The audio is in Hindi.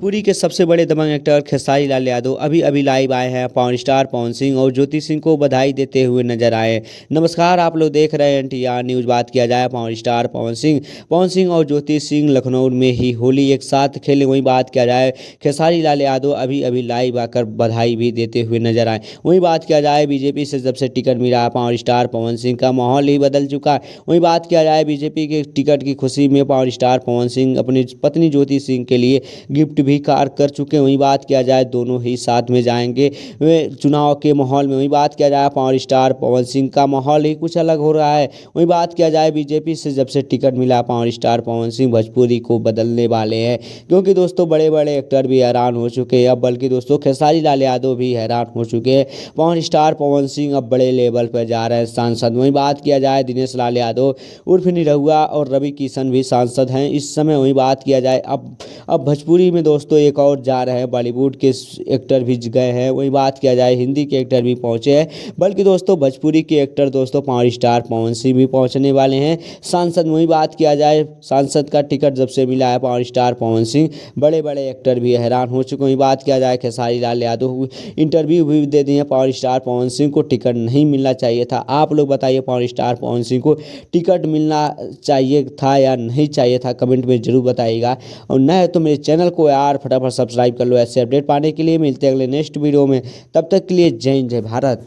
पुरी के सबसे बड़े दबंग एक्टर खेसारी लाल यादव अभी अभी लाइव आए हैं पवन स्टार पवन सिंह और ज्योति सिंह को बधाई देते हुए नजर आए। नमस्कार, आप लोग देख रहे हैं NTR न्यूज़। बात किया जाए पवन स्टार पवन सिंह और ज्योति सिंह लखनऊ में ही होली एक साथ खेले। वहीं बात किया जाए खेसारी लाल यादव अभी अभी लाइव आकर बधाई भी देते हुए नजर आए। वहीं बात किया जाए बीजेपी से जब से टिकट मिला है पवन स्टार पवन सिंह का माहौल ही बदल चुका है। वहीं बात किया जाए बीजेपी के टिकट की खुशी में पवन स्टार पवन सिंह अपनी पत्नी ज्योति सिंह के लिए गिफ्ट भी कार कर चुके हैं। वहीं बात किया जाए दोनों ही साथ में जाएंगे चुनाव के माहौल में। वहीं बात किया जाए पावर स्टार पवन सिंह का माहौल ही कुछ अलग हो रहा है। वहीं बात किया जाए बीजेपी से जब से टिकट मिला पावर स्टार पवन सिंह भोजपुरी को बदलने वाले हैं, क्योंकि दोस्तों बड़े बड़े एक्टर भी हैरान हो चुके हैं। अब बल्कि दोस्तों खेसारी लाल यादव भी हैरान हो चुके हैं। पावर स्टार पवन सिंह अब बड़े लेवल पर जा रहे हैं सांसद। वहीं बात किया जाए दिनेश लाल यादव उर्फ निरहुआ और रवि किशन भी सांसद हैं इस समय। वहीं बात किया जाए अब भोजपुरी में दोस्तों एक और जा रहे हैं, बॉलीवुड के एक्टर भी गए हैं। वही बात किया जाए हिंदी के एक्टर भी पहुंचे हैं, बल्कि दोस्तों भोजपुरी के एक्टर दोस्तों पावर स्टार पवन सिंह भी पहुंचने वाले हैं सांसद। वही बात किया जाए सांसद का टिकट जब से मिला है पावर स्टार पवन सिंह, बड़े बड़े एक्टर भी हैरान हो चुके हैं। वही बात किया जाए खेसारी लाल यादव इंटरव्यू भी दे दिए पावर स्टार पवन सिंह को टिकट नहीं मिलना चाहिए था। आप लोग बताइए पावर स्टार पवन सिंह को टिकट मिलना चाहिए था या नहीं चाहिए था, कमेंट में जरूर बताइएगा। और न है तो मेरे चैनल को यार फटाफट सब्सक्राइब कर लो ऐसे अपडेट पाने के लिए। मिलते हैं अगले नेक्स्ट वीडियो में, तब तक के लिए जय हिंद जय भारत।